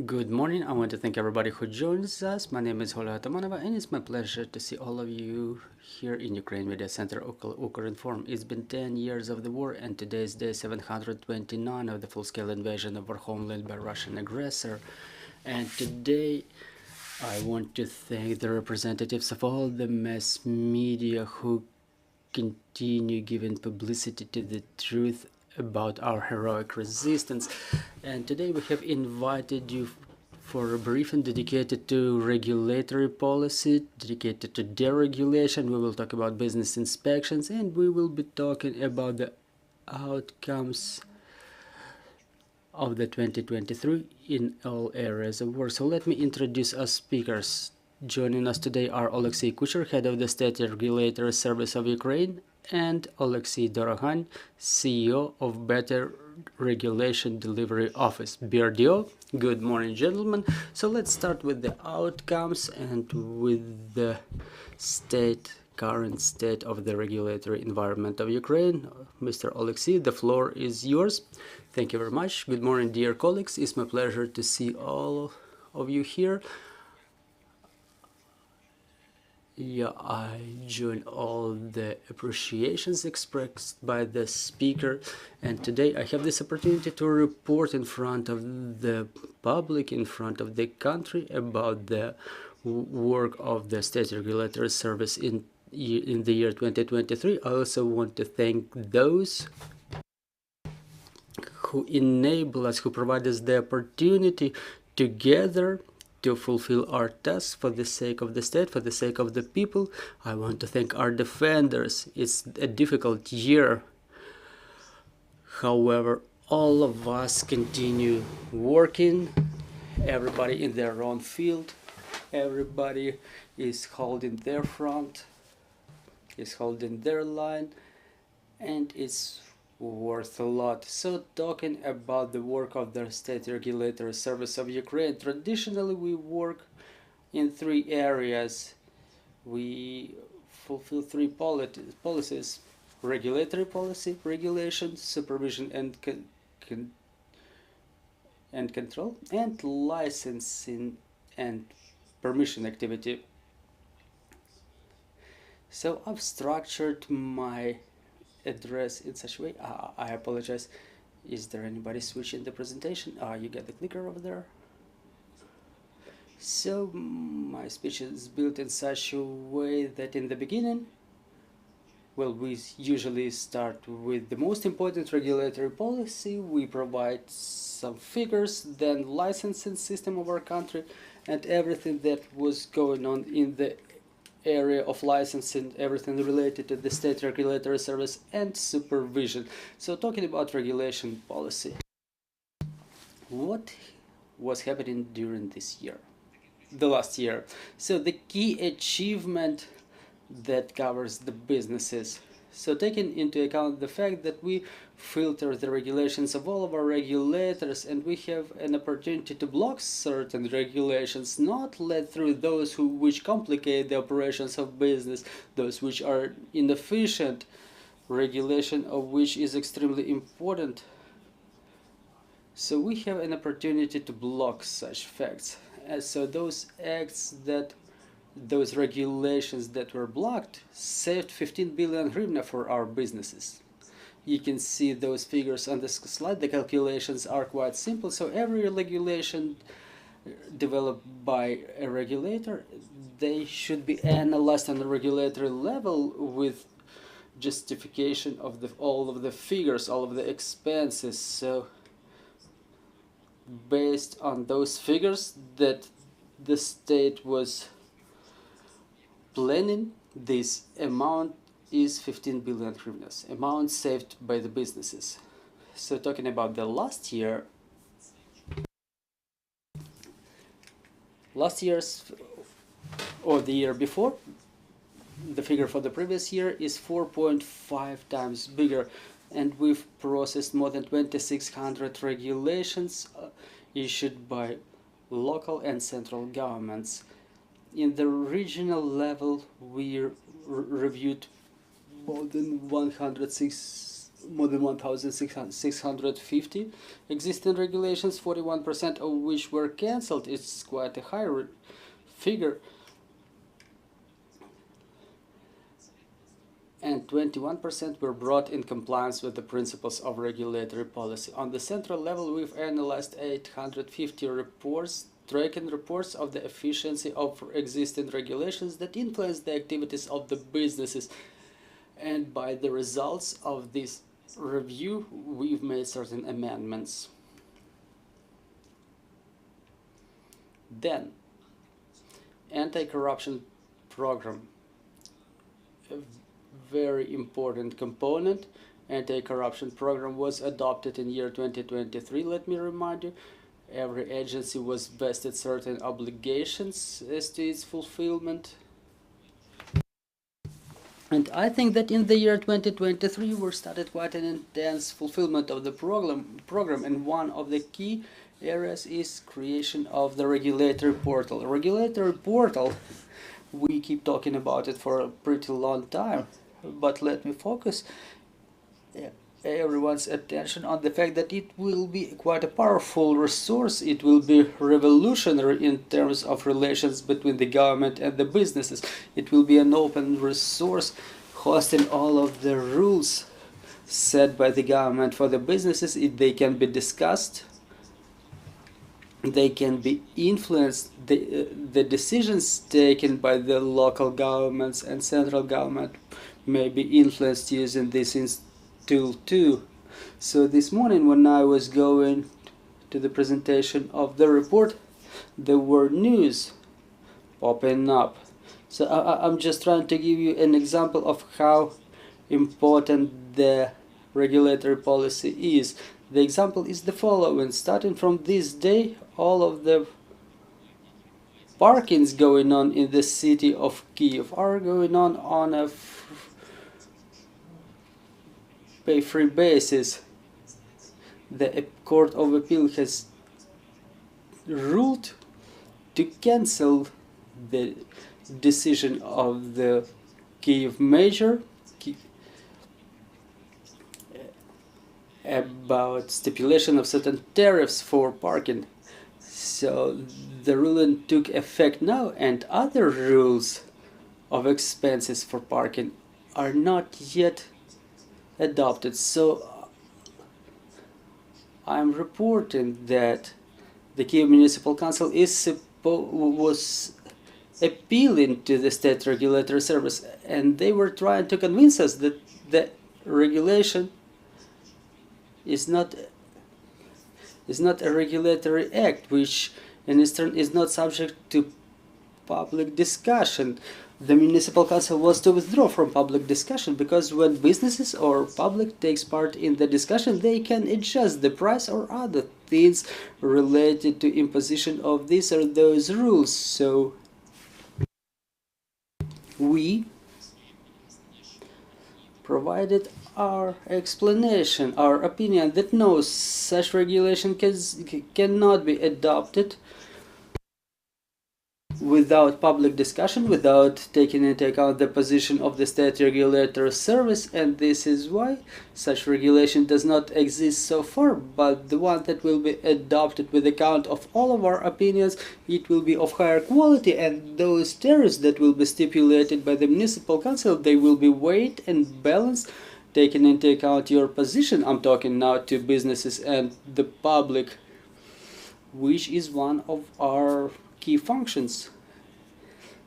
Good morning. I want to thank everybody who joins us. My name is Hola Atamanova, and it's my pleasure to see all of you here in Ukraine Media Center Ukrinform. It's been 10 years of the war, and today is day 729 of the full-scale invasion of our homeland by Russian aggressor. And today I want to thank the representatives of all the mass media who continue giving publicity to the truth about our heroic resistance. And today we have invited you for a briefing dedicated to regulatory policy, dedicated to deregulation. We will talk about business inspections, and we will be talking about the outcomes of the 2023 in all areas of work. So let me introduce our speakers. Joining us today are Aleksey Kucher, head of the State Regulatory Service of Ukraine, and Alexey Dorohan, CEO of Better Regulation Delivery Office, BRDO. Good morning, gentlemen. So let's start with the outcomes and with the current state of the regulatory environment of Ukraine. Mr. Alexey, the floor is yours. Thank you very much. Good morning, dear colleagues. It's my pleasure to see all of you here. Yeah, I join all the appreciations expressed by the speaker, and today I have this opportunity to report in front of the public, in front of the country, about the work of the State Regulatory Service in the year 2023. I also want to thank those who enable us, who provide us the opportunity together to fulfill our tasks for the sake of the state, for the sake of the people. I want to thank our defenders. It's a difficult year. However, all of us continue working, everybody in their own field, everybody is holding their front, is holding their line, and it's worth a lot. So talking about the work of the State Regulatory Service of Ukraine, traditionally we work in three areas. We fulfill three policies: regulatory policy, regulation, supervision and control, and licensing and permission activity. So I've structured my address in such a way. I apologize. Is there anybody switching the presentation? You get the clicker over there. So my speech is built in such a way that in the beginning, well, we usually start with the most important regulatory policy. We provide some figures, then licensing system of our country, and everything that was going on in the area of licensing, everything related to the State Regulatory Service and supervision. So talking about regulation policy, what was happening during this year, the last year? So the key achievement that covers the businesses. So taking into account the fact that we filter the regulations of all of our regulators, and we have an opportunity to block certain regulations, not let through those which complicate the operations of business, those which are inefficient, regulation of which is extremely important. So we have an opportunity to block such facts. And so those regulations that were blocked saved 15 billion hryvnia for our businesses. You can see those figures on the slide. The calculations are quite simple. So every regulation developed by a regulator, they should be analyzed on the regulatory level with justification of all of the figures, all of the expenses. So based on those figures that the state was planning, this amount is 15 billion hryvnias, amount saved by the businesses. So talking about the last year's, or the year before, the figure for the previous year is 4.5 times bigger, and we've processed more than 2,600 regulations issued by local and central governments. In the regional level, we reviewed more than 106 more than 1,650 existing regulations, 41% of which were cancelled. It's quite a high figure. And 21% were brought in compliance with the principles of regulatory policy. On the central level, we've analyzed 850 reports, tracking reports of the efficiency of existing regulations that influence the activities of the businesses. And by the results of this review, we've made certain amendments. Then, anti-corruption program. A very important component. Anti-corruption program was adopted in year 2023. Let me remind you, every agency was vested certain obligations as to its fulfillment. And I think that in the year 2023 we started quite an intense fulfillment of the program, and one of the key areas is creation of the regulatory portal. A regulatory portal, we keep talking about it for a pretty long time, but let me focus everyone's attention on the fact that it will be quite a powerful resource. It will be revolutionary in terms of relations between the government and the businesses. It will be an open resource hosting all of the rules set by the government for the businesses. They can be discussed, they can be influenced, the decisions taken by the local governments and central government may be influenced using this tool too. So this morning when I was going to the presentation of the report, there were news popping up. So I'm just trying to give you an example of how important the regulatory policy is. The example is the following. Starting from this day, all of the parkings going on in the city of Kiev are going on a pay-free basis. The Court of Appeal has ruled to cancel the decision of the Kiev Major about stipulation of certain tariffs for parking. So the ruling took effect now, and other rules of expenses for parking are not yet adopted. So I'm reporting that the Kiev Municipal Council was appealing to the State Regulatory Service, and they were trying to convince us that the regulation is not a regulatory act, which in its turn is not subject to public discussion. The Municipal Council was to withdraw from public discussion because when businesses or public takes part in the discussion, they can adjust the price or other things related to imposition of these or those rules. So we provided our explanation, our opinion that no such regulation cannot be adopted without public discussion, without taking into account the position of the State Regulatory Service, and this is why such regulation does not exist so far. But the one that will be adopted with account of all of our opinions, it will be of higher quality, and those tariffs that will be stipulated by the Municipal Council, they will be weighed and balanced, taking into account your position. I'm talking now to businesses and the public, which is one of our key functions.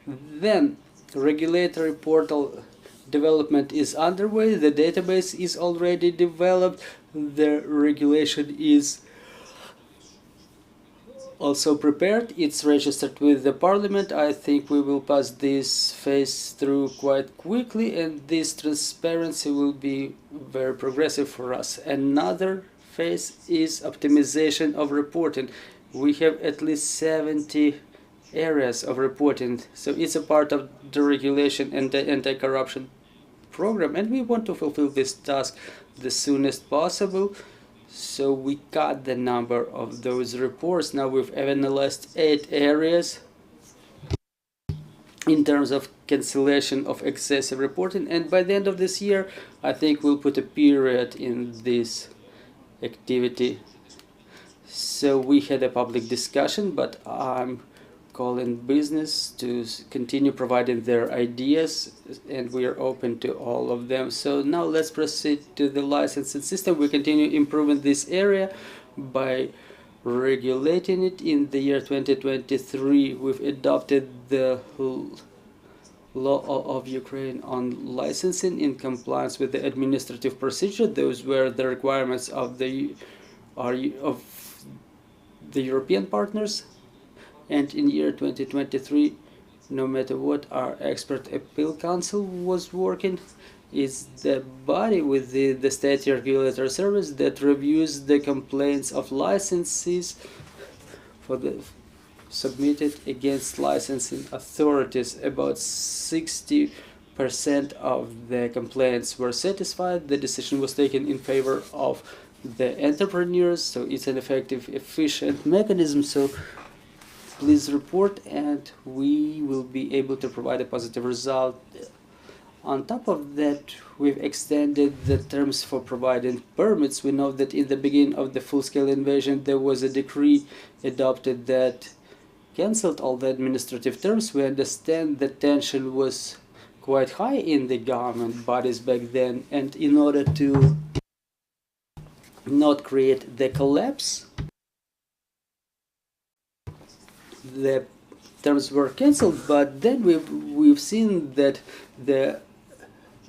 Then regulatory portal development is underway. The database is already developed. The regulation is also prepared. It's registered with the Parliament. I think we will pass this phase through quite quickly, and this transparency will be very progressive for us. Another phase is optimization of reporting. We have at least 70 areas of reporting, so it's a part of the regulation and the anti-corruption program, and we want to fulfill this task the soonest possible. So we cut the number of those reports. Now we've analyzed 8 areas, in terms of cancellation of excessive reporting, and by the end of this year I think we'll put a period in this activity. So we had a public discussion, but I'm calling business to continue providing their ideas, and we are open to all of them. So now let's proceed to the licensing system. We continue improving this area by regulating it. In the year 2023 we've adopted the law of Ukraine on licensing in compliance with the administrative procedure. Those were the requirements of the European partners. And in year 2023, no matter what, our expert appeal council was working. Is the body with the state regulatory service that reviews the complaints of licensees submitted against licensing authorities. About 60% of the complaints were satisfied. The decision was taken in favor of the entrepreneurs, so it's an effective, efficient mechanism. So please report and we will be able to provide a positive result. On top of that, we've extended the terms for providing permits. We know that in the beginning of the full-scale invasion there was a decree adopted that cancelled all the administrative terms. We understand the tension was quite high in the government bodies back then, and in order to not create the collapse, the terms were cancelled. But then we've seen that the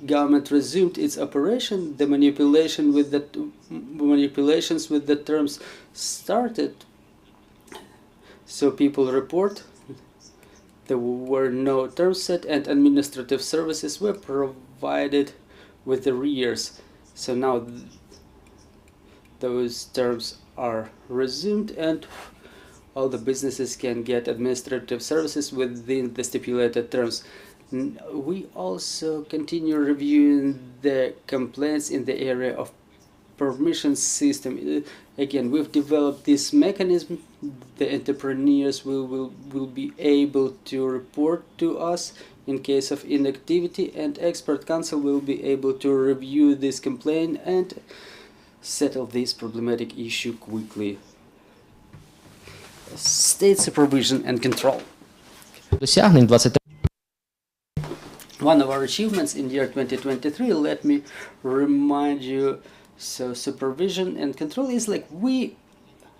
government resumed its operation. The manipulations with the terms started. So people report there were no terms set, and administrative services were provided with arrears. So now those terms are resumed and all the businesses can get administrative services within the stipulated terms. We also continue reviewing the complaints in the area of permission system. Again, we've developed this mechanism. The entrepreneurs will be able to report to us in case of inactivity, and expert council will be able to review this complaint and settle this problematic issue quickly. State supervision and control. Досягнень 23. One of our achievements in year 2023, let me remind you, so supervision and control is like we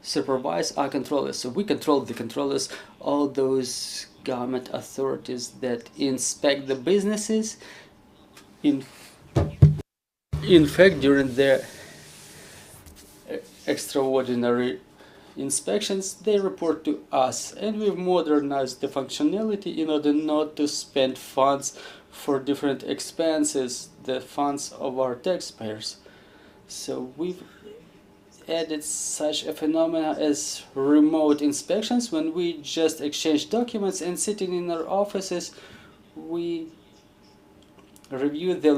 supervise our controllers. So we control the controllers, all those government authorities that inspect the businesses. In fact, during their extraordinary inspections, they report to us, and we've modernized the functionality in order not to spend funds for different expenses, the funds of our taxpayers. So we've added such a phenomena as remote inspections. When we just exchange documents and sitting in our offices, we review the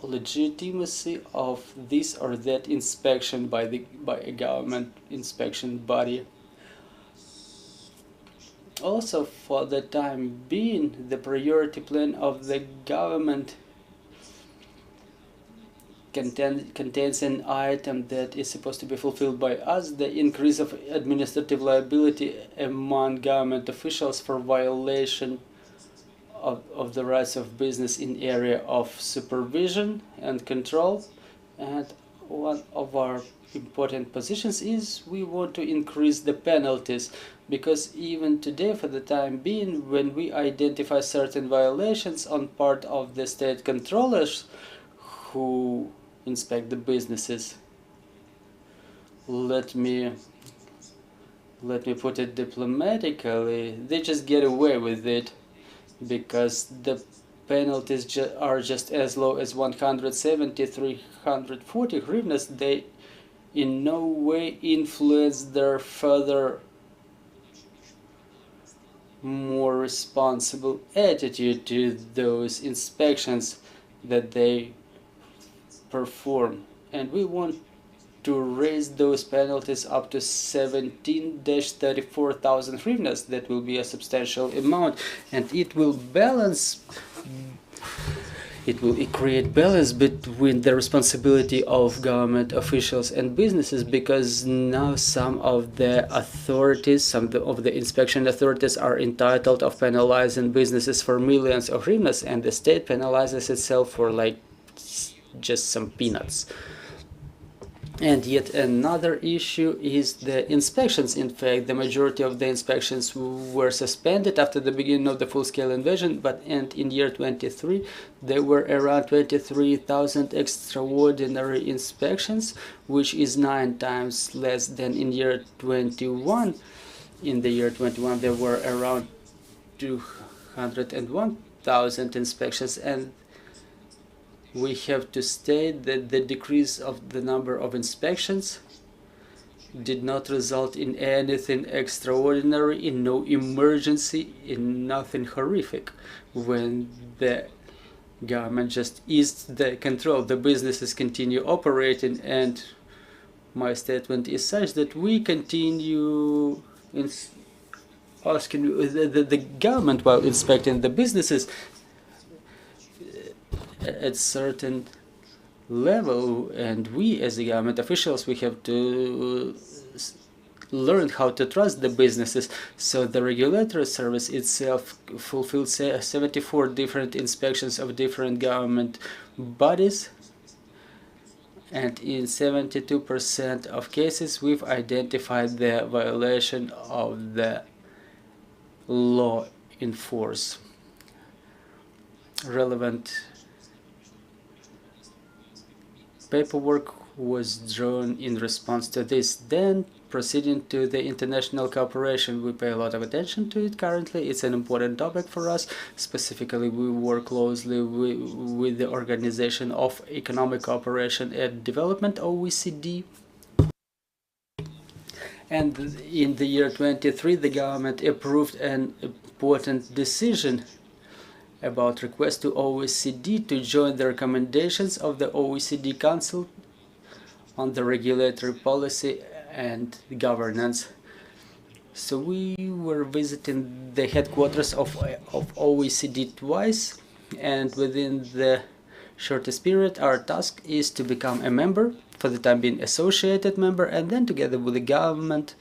legitimacy of this or that inspection by a government inspection body. Also, for the time being, the priority plan of the government contains an item that is supposed to be fulfilled by us: the increase of administrative liability among government officials for violation of the rights of business in area of supervision and control. And one of our important positions is we want to increase the penalties, because even today, for the time being, when we identify certain violations on part of the state controllers who inspect the businesses, let me put it diplomatically, they just get away with it, because the penalties are just as low as 170, 340 hryvnias. They in no way influence their further more responsible attitude to those inspections that they perform. And we want to raise those penalties up to 17-34,000 hryvnias. That will be a substantial amount, and it will create balance between the responsibility of government officials and businesses, because now some of the authorities, some of the inspection authorities are entitled of penalizing businesses for millions of hryvnias, and the state penalizes itself for like just some peanuts. And yet another issue is the inspections. In fact, the majority of the inspections were suspended after the beginning of the full-scale invasion, and in year 23 there were around 23,000 extraordinary inspections, which is 9 times less than in year 21. In the year 21 there were around 201,000 inspections, and we have to state that the decrease of the number of inspections did not result in anything extraordinary, in no emergency, in nothing horrific. When the government just eased the control, the businesses continue operating, and my statement is such that we continue asking the government, while inspecting the businesses, at certain level, and we as the government officials, we have to learn how to trust the businesses. So the regulatory service itself fulfilled 74 different inspections of different government bodies, and in 72% of cases we've identified the violation of the law in force. Relevant paperwork was drawn in response to this. Then, proceeding to the international cooperation, we pay a lot of attention to it currently. It's an important topic for us. Specifically, we work closely with the Organization of Economic Cooperation and Development, OECD. And in the year 23, the government approved an important decision about request to OECD to join the recommendations of the OECD Council on the regulatory policy and governance. So we were visiting the headquarters of OECD twice, and within the shortest period our task is to become a member, for the time being associated member, and then together with the government,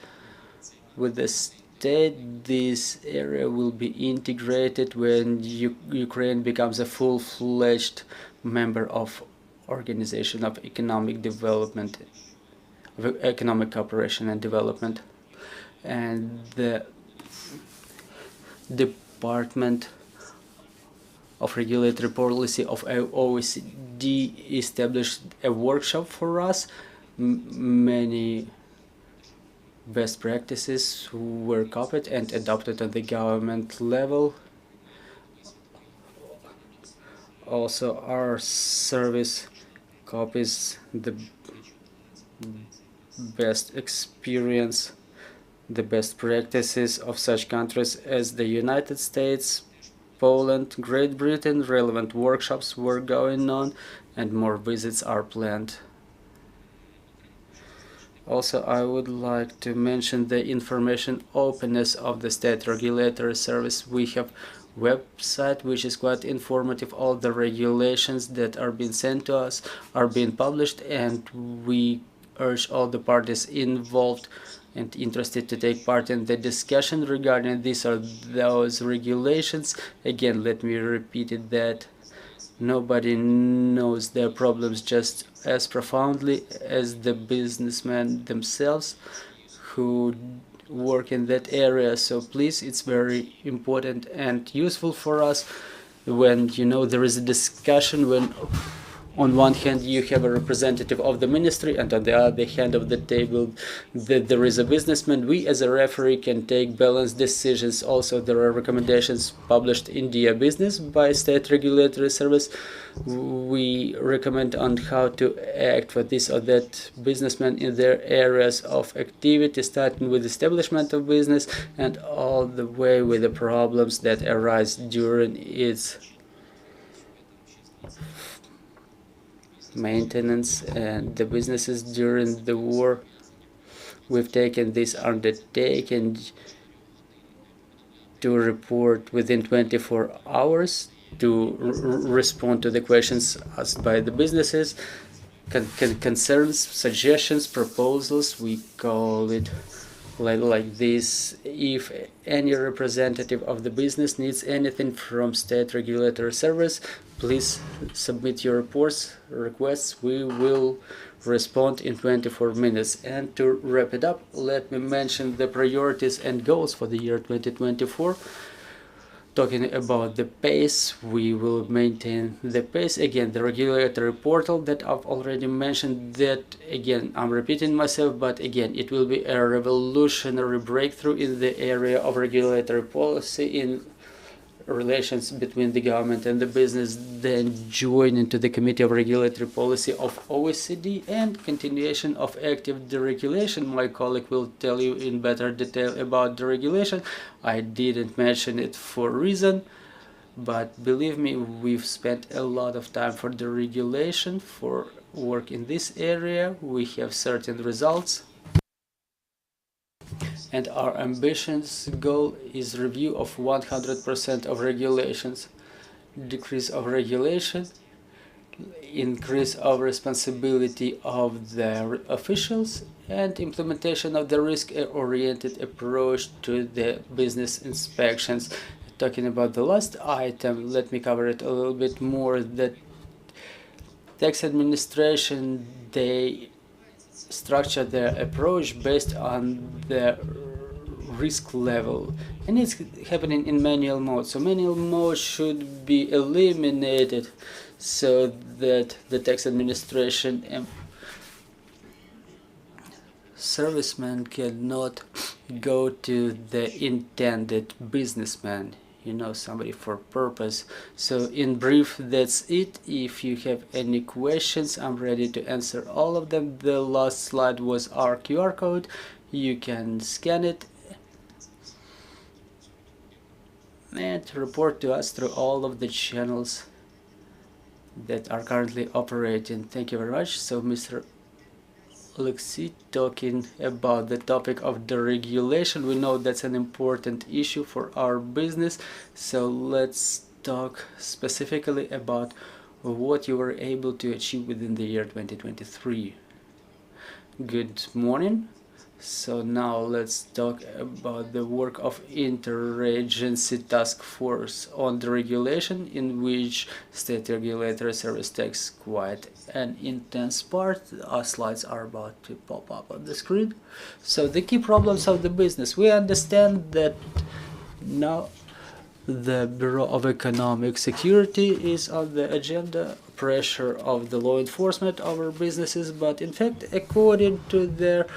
with the state, this area will be integrated when Ukraine becomes a full-fledged member of Organization of Economic Development, of Economic Cooperation and Development. And the Department of Regulatory Policy of OECD established a workshop for us. Many best practices were copied and adopted at the government level. Also, our service copies the best experience, the best practices of such countries as the United States, Poland, Great Britain. Relevant workshops were going on, and more visits are planned. Also, I would like to mention the information openness of the State Regulatory Service. We have a website which is quite informative. All the regulations that are being sent to us are being published, and we urge all the parties involved and interested to take part in the discussion regarding these or those regulations. Again, let me repeat it, that nobody knows their problems just as profoundly as the businessmen themselves who work in that area. So please, it's very important and useful for us when, you know, there is a discussion, when on one hand you have a representative of the ministry, and on the other hand of the table there is a businessman. We as a referee can take balanced decisions. Also, there are recommendations published in Dear Business by State Regulatory Service. We recommend on how to act for this or that businessman in their areas of activity, starting with establishment of business and all the way with the problems that arise during its maintenance, and the businesses during the war. We've taken this undertaking to report within 24 hours to respond to the questions asked by the businesses, concerns, suggestions, proposals. We call it like this. If any representative of the business needs anything from state regulatory service, please submit your requests. We will respond in 24 minutes. And to wrap it up, let me mention the priorities and goals for the year 2024. Talking about the pace, we will maintain the pace. Again, the regulatory portal that I've already mentioned, that again, I'm repeating myself, but again, it will be a revolutionary breakthrough in the area of regulatory policy in relations between the government and the business, then join into the Committee of Regulatory Policy of OECD, and continuation of active deregulation. My colleague will tell you in better detail about deregulation. I didn't mention it for a reason, but believe me, we've spent a lot of time for deregulation, for work in this area. We have certain results. And our ambitions goal is review of 100% of regulations, decrease of regulation, increase of responsibility of the officials, and implementation of the risk-oriented approach to the business inspections. Talking about the last item, let me cover it a little bit more. The tax administration, they structure their approach based on the risk level, and it's happening in manual mode. So manual mode should be eliminated so that the tax administration and serviceman cannot go to the intended businessman, somebody for purpose. So in brief, that's it. If you have any questions, I'm ready to answer all of them. The last slide was our QR code. You can scan it and report to us through all of the channels that are currently operating. Thank you very much. So Mr. Aleksey talking about the topic of deregulation. We know that's an important issue for our business, so let's talk specifically about what you were able to achieve within the year 2023. Good morning. So now let's talk about the work of interagency task force on deregulation, in which state regulatory service takes quite an intense part. Our slides are about to pop up on the screen. So the key problems of the business. We understand that now the Bureau of Economic Security is on the agenda, pressure of the law enforcement over businesses, but in fact, according to their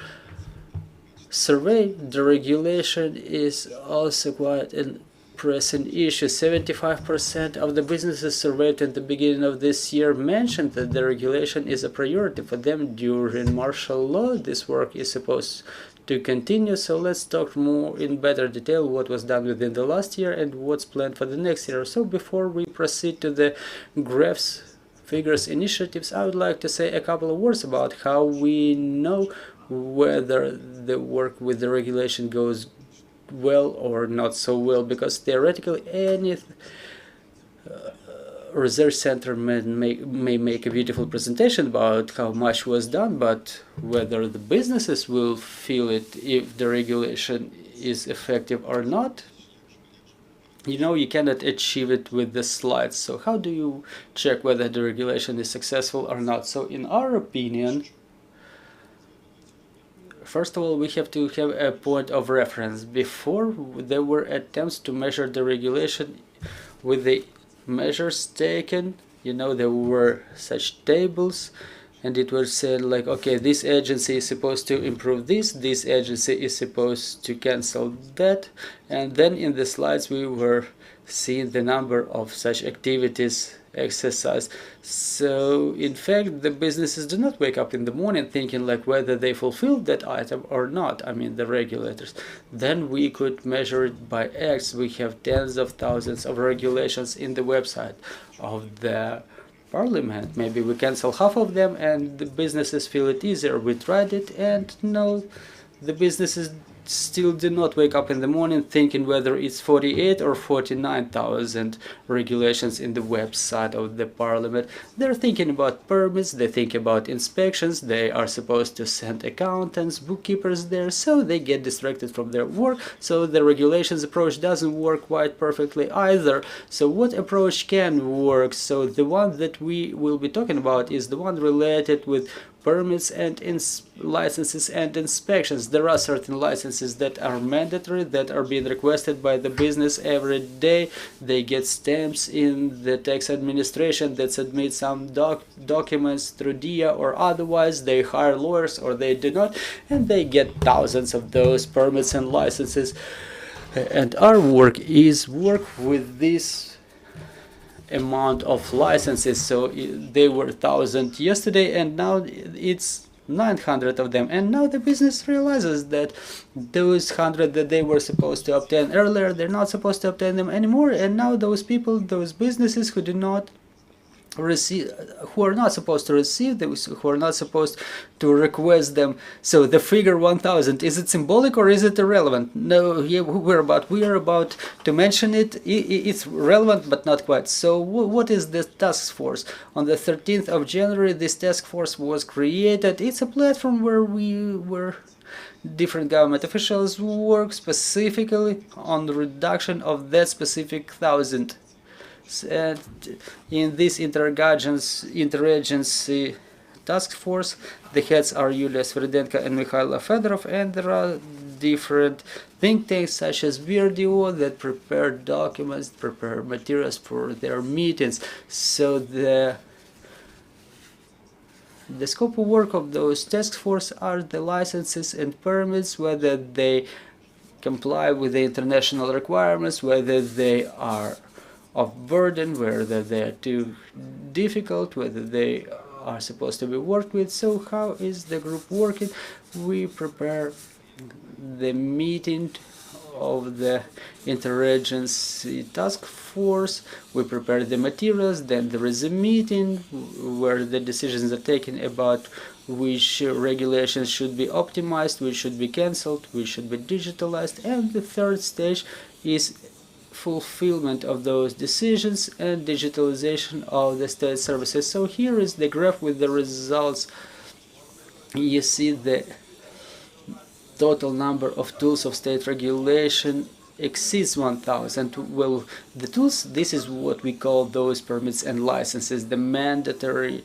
survey, deregulation is also quite a pressing issue. 75% of the businesses surveyed at the beginning of this year mentioned that deregulation is a priority for them during martial law. This work is supposed to continue, so let's talk more in better detail what was done within the last year and what's planned for the next year. So before we proceed to the graphs, figures, initiatives, I would like to say a couple of words about how we know whether the work with the regulation goes well or not so well, because theoretically any research center may make a beautiful presentation about how much was done, but whether the businesses will feel it, if the regulation is effective or not, you cannot achieve it with the slides. So how do you check whether the regulation is successful or not? So in our opinion, first of all, we have to have a point of reference. Before, there were attempts to measure the regulation with the measures taken. There were such tables, and it was said like, okay, this agency is supposed to improve this agency is supposed to cancel that, and then in the slides we were seeing the number of such activities exercise. So in fact, the businesses do not wake up in the morning thinking like whether they fulfilled that item or not. I mean, the regulators. Then we could measure it by X. We have tens of thousands of regulations in the website of the Parliament. Maybe we cancel half of them and the businesses feel it easier. We tried it and no, the businesses still do not wake up in the morning thinking whether it's 48 or 49,000 regulations in the website of the parliament. They're thinking about permits, they think about inspections, they are supposed to send accountants, bookkeepers there, so they get distracted from their work, so the regulations approach doesn't work quite perfectly either. So what approach can work? So the one that we will be talking about is the one related with permits and licenses and inspections. There are certain licenses that are mandatory, that are being requested by the business every day. They get stamps in the tax administration that submit some documents through DIA or otherwise. They hire lawyers or they do not, and they get thousands of those permits and licenses. And our work is work with this amount of licenses. So they were 1,000 yesterday and now it's 900 of them, and now the business realizes that those 100 that they were supposed to obtain earlier, they're not supposed to obtain them anymore, and now those people, those businesses who do not receive, who are not supposed to receive those, who are not supposed to request them. So the figure 1,000, is it symbolic or is it irrelevant? No, yeah, we are about to mention it. It's relevant but not quite. So what is the task force? On the 13th of January this task force was created. It's a platform where different government officials work specifically on the reduction of that specific 1,000. And in this interagency task force, the heads are Yulia Sverdenko and Mikhail Fedorov, and there are different think tanks such as BRDO that prepare documents, prepare materials for their meetings. So the scope of work of those task force are the licenses and permits, whether they comply with the international requirements, whether they are of burden, whether they are too difficult, whether they are supposed to be worked with. So how is the group working? We prepare the meeting of the interagency task force, we prepare the materials, then there is a meeting where the decisions are taken about which regulations should be optimized, which should be cancelled, which should be digitalized, and the third stage is fulfillment of those decisions and digitalization of the state services. So here is the graph with the results. You see the total number of tools of state regulation exceeds 1,000. Well, the tools, this is what we call those permits and licenses, the mandatory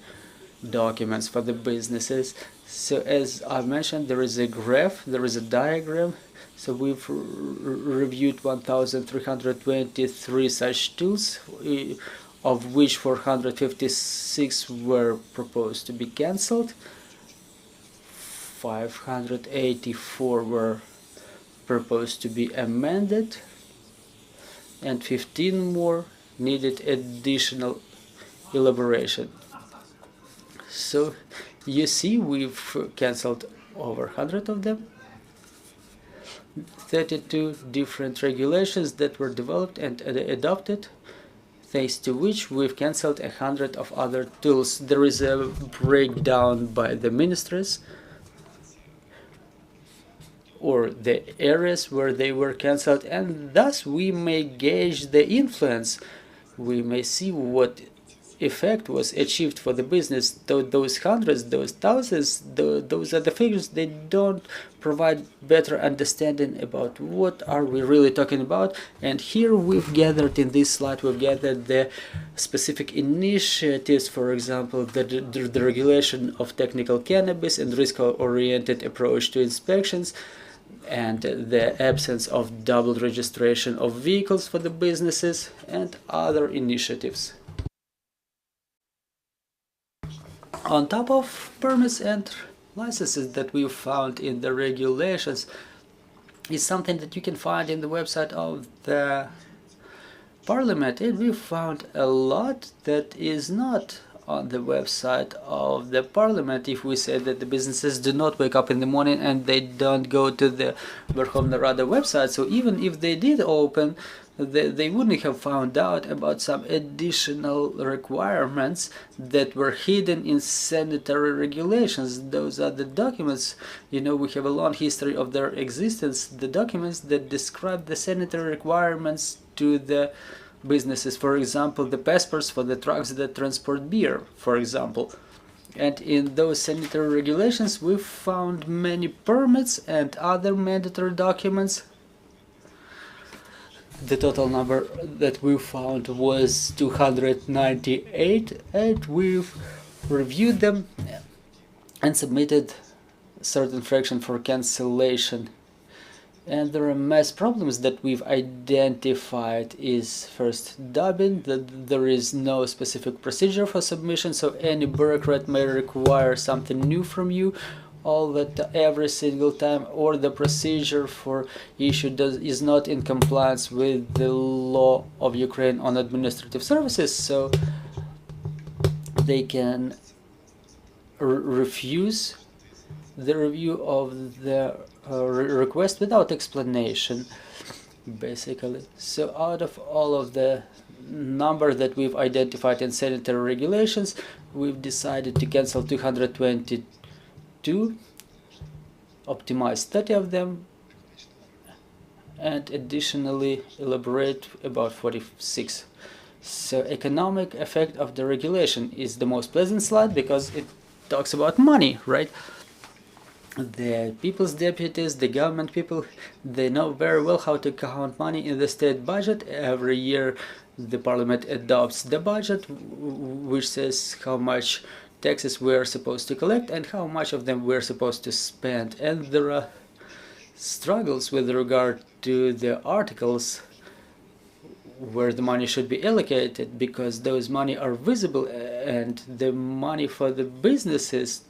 documents for the businesses. So as I mentioned, there is a graph, there is a diagram. So we've reviewed 1,323 such tools, of which 456 were proposed to be cancelled, 584 were proposed to be amended, and 15 more needed additional elaboration. So you see, we've cancelled over 100 of them. 32 different regulations that were developed and adopted, thanks to which we've cancelled 100 of other tools. There is a breakdown by the ministries or the areas where they were cancelled, and thus we may gauge the influence. We may see what effect was achieved for the business. Those hundreds, those thousands, those are the figures. They don't provide better understanding about what are we really talking about. And here we've gathered, in this slide, we've gathered the specific initiatives, for example, the regulation of technical cannabis and risk-oriented approach to inspections, and the absence of double registration of vehicles for the businesses, and other initiatives. On top of permits and licenses that we found in the regulations is something that you can find in the website of the Parliament, and we found a lot that is not on the website of the parliament if we say that the businesses do not wake up in the morning and they don't go to the Verkhovna Rada website. So even if they did open, they wouldn't have found out about some additional requirements that were hidden in sanitary regulations. Those are the documents, you know, we have a long history of their existence, the documents that describe the sanitary requirements to the businesses. For example, the passports for the trucks that transport beer, for example. And in those sanitary regulations we found many permits and other mandatory documents. The total number that we found was 298, and we've reviewed them and submitted certain fraction for cancellation. And there are mass problems that we've identified. Is first dubbing, that there is no specific procedure for submission, so any bureaucrat may require something new from you all that every single time, or the procedure for issue is not in compliance with the law of Ukraine on administrative services, so they can refuse the review of the request without explanation, basically. So out of all of the number that we've identified in sanitary regulations, we've decided to cancel 222, optimize 30 of them, and additionally elaborate about 46. So economic effect of the regulation is the most pleasant slide because it talks about money, right? The people's deputies, the government people, they know very well how to count money in the state budget. Every year the parliament adopts the budget, which says how much taxes we're supposed to collect and how much of them we're supposed to spend. And there are struggles with regard to the articles where the money should be allocated, because those money are visible, and the money for the businesses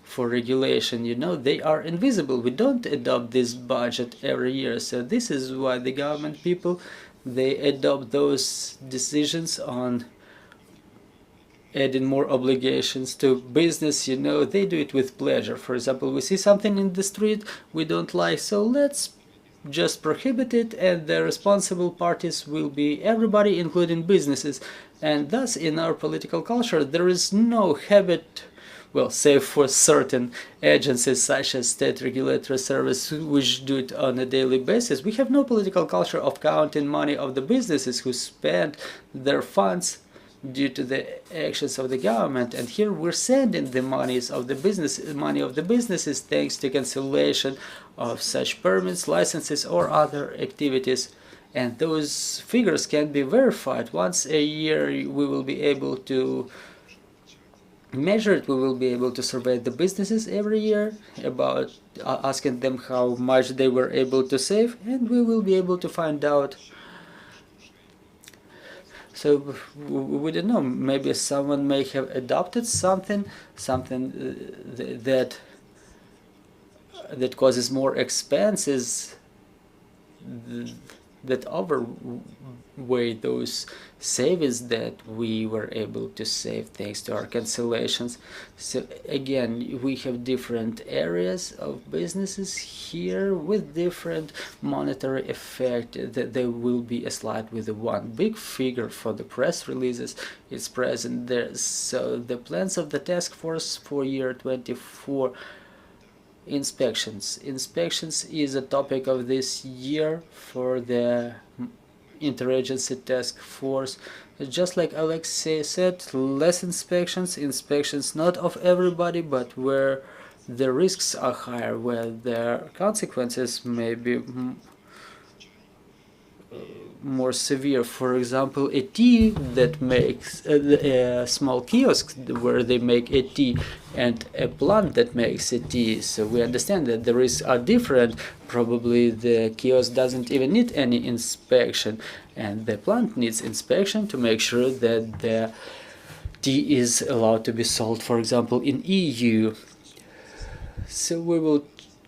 for regulation, you know, they are invisible. We don't adopt this budget every year, so this is why the government people, they adopt those decisions on adding more obligations to business. You know, they do it with pleasure. For example, we see something in the street we don't like, so let's just prohibit it, and the responsible parties will be everybody, including businesses. And thus in our political culture there is no habit, well, save for certain agencies such as State Regulatory Service, which do it on a daily basis, we have no political culture of counting money of the businesses who spend their funds due to the actions of the government. And here we're sending the money of the businesses thanks to cancellation of such permits, licenses, or other activities. And those figures can be verified. Once a year we will be able to measure it. We will be able to survey the businesses every year, about asking them how much they were able to save, and we will be able to find out. So we don't know, maybe someone may have adopted something that causes more expenses that outweigh those savings that we were able to save thanks to our cancellations. So again, we have different areas of businesses here with different monetary effect. That there will be a slide with the one big figure for the press releases. It's present there. So the plans of the task force for year 24. Inspections is a topic of this year for the interagency task force. Just like Alexey said, less inspections not of everybody, but where the risks are higher, where the consequences may be more severe. For example, a tea that makes a small kiosk where they make a tea, and a plant that makes a tea. So we understand that the risks are different. Probably the kiosk doesn't even need any inspection, and the plant needs inspection to make sure that the tea is allowed to be sold, for example, in EU. So we will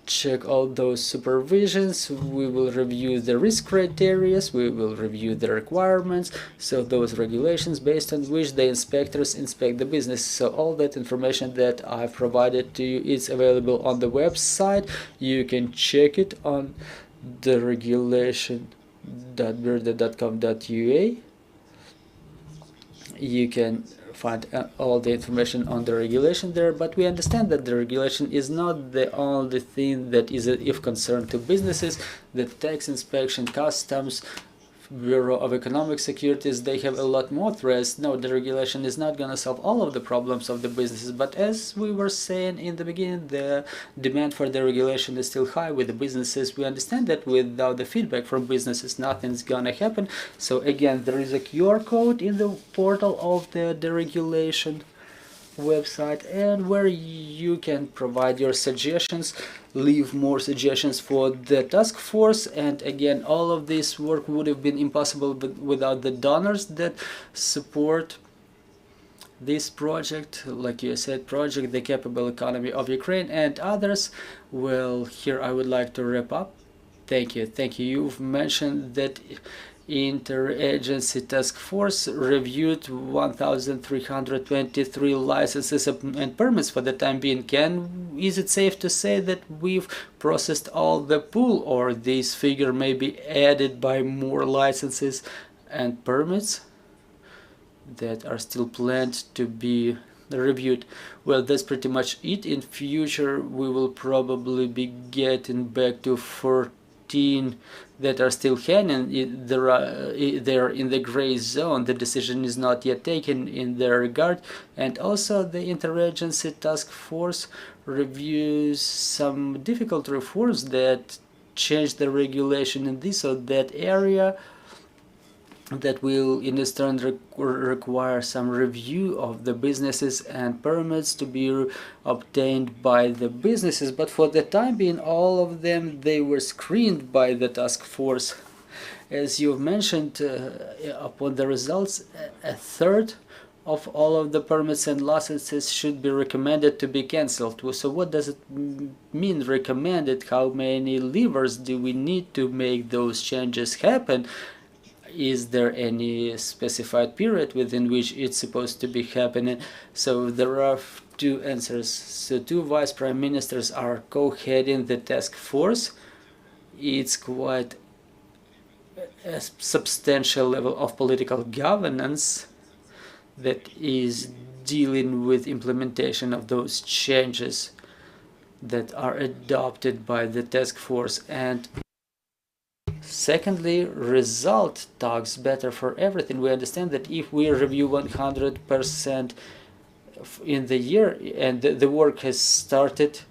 check all those supervisions, we will review the risk criteria, we will review the requirements, so those regulations based on which the inspectors inspect the business. So all that information that I've provided to you is available on the website. You can check it on deregulation.brdo.com.ua. You can find all the information on the regulation there, but we understand that the regulation is not the only thing that is of concern to businesses. The tax inspection, customs, Bureau of Economic Securities, they have a lot more threats. No, the regulation is not going to solve all of the problems of the businesses, but as we were saying in the beginning, the demand for the regulation is still high with the businesses. We understand that without the feedback from businesses, nothing's going to happen. So again, there is a QR code in the portal of the deregulation website, and where you can provide your suggestions, leave more suggestions for the task force. And again, all of this work would have been impossible without the donors that support this project, like you said, project The Capable Economy of Ukraine, and others. Well, here I would like to wrap up. Thank you. You've mentioned that Interagency Task Force reviewed 1,323 licenses and permits for the time being. Is it safe to say that we've processed all the pool, or this figure may be added by more licenses and permits that are still planned to be reviewed? Well, that's pretty much it. In future, we will probably be getting back to 14 that are still hanging. They're in the gray zone. The decision is not yet taken in their regard. And also the Interagency Task Force reviews some difficult reforms that change the regulation in this or that area, that will in its turn require some review of the businesses and permits to be obtained by the businesses. But for the time being, all of them, they were screened by the task force. As you've mentioned, upon the results, a third of all of the permits and licenses should be recommended to be cancelled. So what does it mean, recommended? How many levers do we need to make those changes happen? Is there any specified period within which it's supposed to be happening? So there are two answers. So two vice prime ministers are co-heading the task force. It's quite a substantial level of political governance that is dealing with implementation of those changes that are adopted by the task force. And secondly, result talks better for everything. We understand that if we review 100% in the year, and the work has started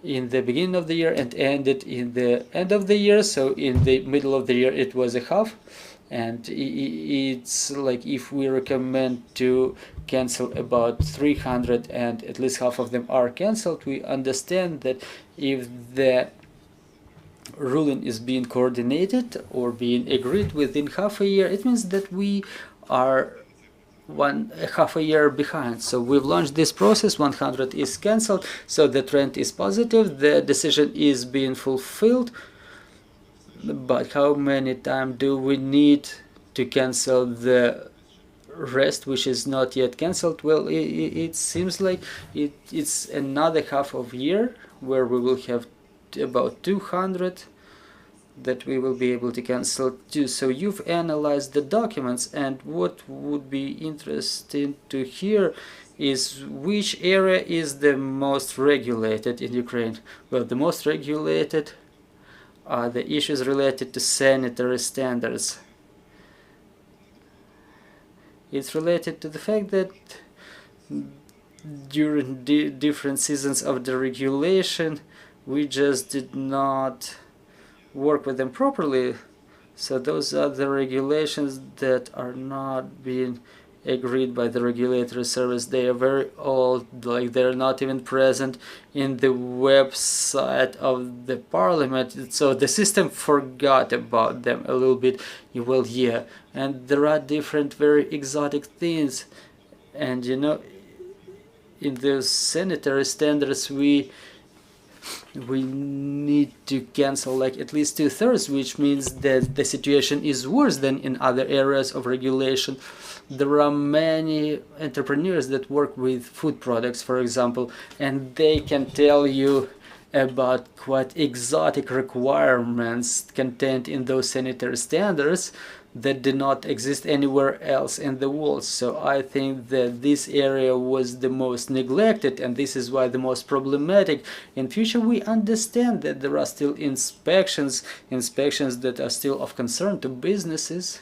in the beginning of the year and ended in the end of the year, so in the middle of the year it was a half, and it's like if we recommend to cancel about 300 and at least half of them are cancelled, we understand that if the ruling is being coordinated or being agreed within half a year, it means that we are half a year behind. So we've launched this process, 100 is cancelled, so the trend is positive, the decision is being fulfilled. But how many times do we need to cancel the rest which is not yet cancelled? Well, it seems like it's another half of year where we will have about 200 that we will be able to cancel too. So you've analyzed the documents, and what would be interesting to hear is which area is the most regulated in Ukraine. Well, the most regulated are the issues related to sanitary standards. It's related to the fact that during different seasons of the regulation we just did not work with them properly. So those are the regulations that are not being agreed by the regulatory service. They are very old, like they're not even present in the website of the parliament. So the system forgot about them a little bit. Well, yeah, and there are different very exotic things, and you know, in those sanitary standards we we need to cancel like at least 2/3, which means that the situation is worse than in other areas of regulation. There are many entrepreneurs that work with food products, for example, and they can tell you about quite exotic requirements contained in those sanitary standards that do not exist anywhere else in the world. So I think that this area was the most neglected, and this is why the most problematic. In future, we understand that there are still inspections that are still of concern to businesses.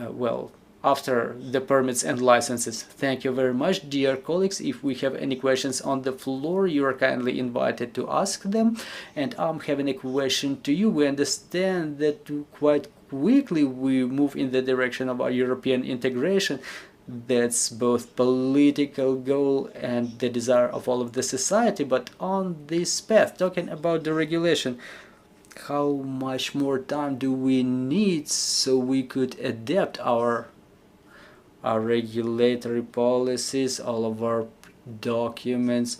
Well, after the permits and licenses. Thank you very much, dear colleagues. If we have any questions on the floor, you are kindly invited to ask them. And I'm having a question to you. We understand that quite quickly we move in the direction of our European integration. That's both political goal and the desire of all of the society. But on this path, talking about the regulation, how much more time do we need so we could adapt our regulatory policies, all of our documents,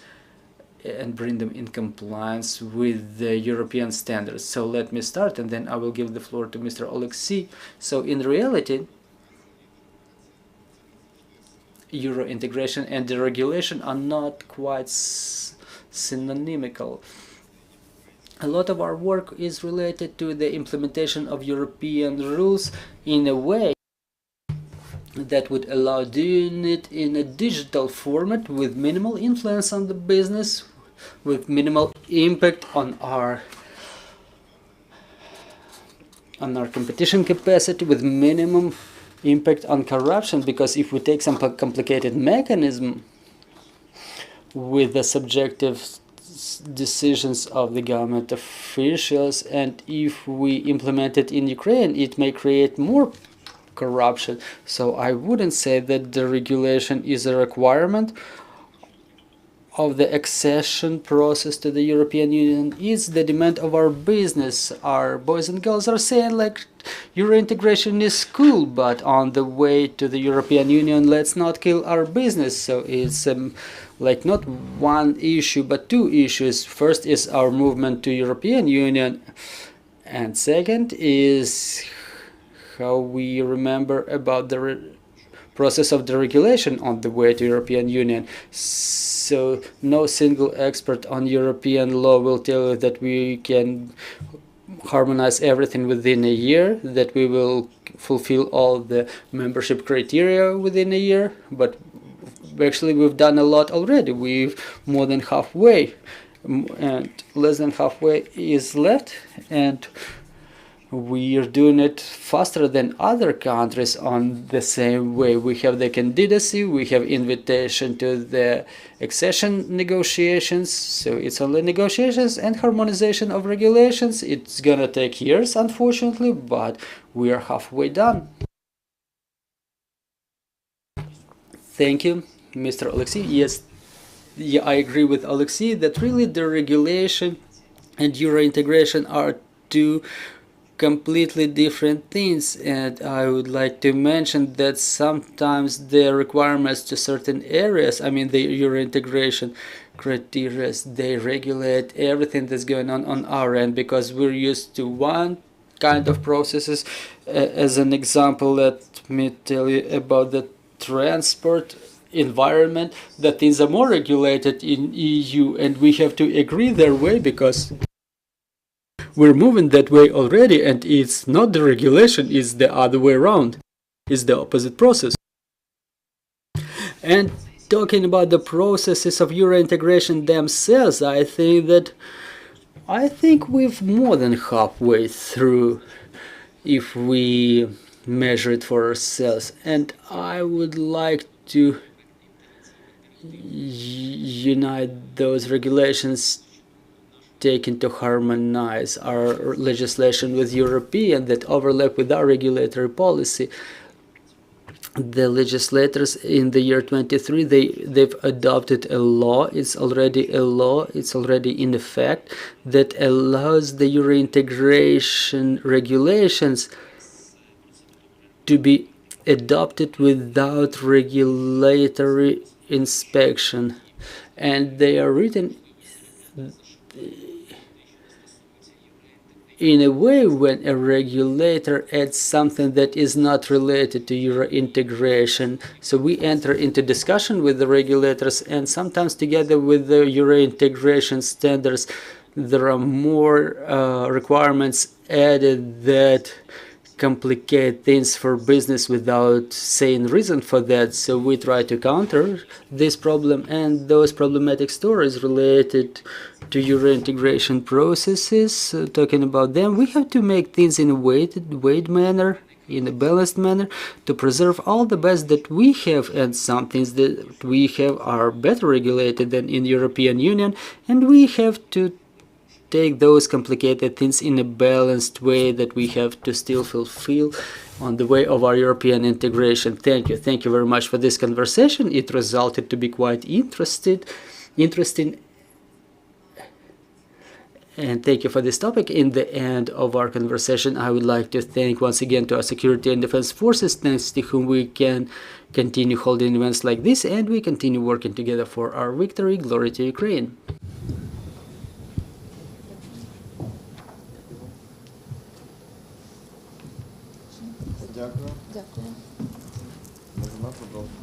and bring them in compliance with the European standards? So let me start, and then I will give the floor to Mr. Alexey. So in reality, Euro integration and deregulation are not quite synonymical. A lot of our work is related to the implementation of European rules in a way that would allow doing it in a digital format with minimal influence on the business, with minimal impact on our competition capacity, with minimum impact on corruption. Because if we take some complicated mechanism with the subjective decisions of the government officials, and if we implement it in Ukraine, it may create more corruption. So I wouldn't say that the regulation is a requirement of the accession process to the European Union. It's the demand of our business. Our boys and girls are saying like Euro integration is cool, but on the way to the European Union, let's not kill our business. So it's like not one issue but two issues. First is our movement to European Union, and second is how we remember about the process of deregulation on the way to European Union. So no single expert on European law will tell you that we can harmonize everything within a year, that we will fulfill all the membership criteria within a year, but actually we've done a lot already. We've more than halfway, and less than halfway is left, and we are doing it faster than other countries on the same way. We have the candidacy, we have invitation to the accession negotiations, so it's only negotiations and harmonization of regulations. It's gonna take years, unfortunately, but we are halfway done. Thank you, Mr. Alexey. Yes, yeah, I agree with Alexey that really the regulation and Euro integration are two completely different things, and I would like to mention that sometimes the requirements to certain areas, I mean the Euro integration criteria, they regulate everything that's going on our end, because we're used to one kind of processes. As an example, let me tell you about the transport environment, that things are more regulated in EU, and we have to agree their way because we're moving that way already, and it's not the regulation, it's the other way around. It's the opposite process. And talking about the processes of Euro integration themselves, I think we've more than halfway through if we measure it for ourselves. And I would like to unite those regulations taken to harmonize our legislation with European that overlap with our regulatory policy. The legislators in the year 23, they've adopted a law. It's already a law. It's already in effect that allows the Euro integration regulations to be adopted without regulatory inspection, and they are written in a way, when a regulator adds something that is not related to Euro integration, so we enter into discussion with the regulators, and sometimes together with the Euro integration standards, there are more requirements added that complicate things for business without saying reason for that. So we try to counter this problem, and those problematic stories related to Euro integration processes, talking about them, we have to make things in a weighted manner, in a balanced manner, to preserve all the best that we have, and some things that we have are better regulated than in European Union, and we have to take those complicated things in a balanced way that we have to still fulfill on the way of our European integration. Thank you very much for this conversation. It resulted to be quite interesting, and thank you for this topic. In the end of our conversation, I would like to thank once again to our security and defense forces, thanks to whom we can continue holding events like this, and we continue working together for our victory. Glory to Ukraine. Дякую. Дякую. Можна продовжити.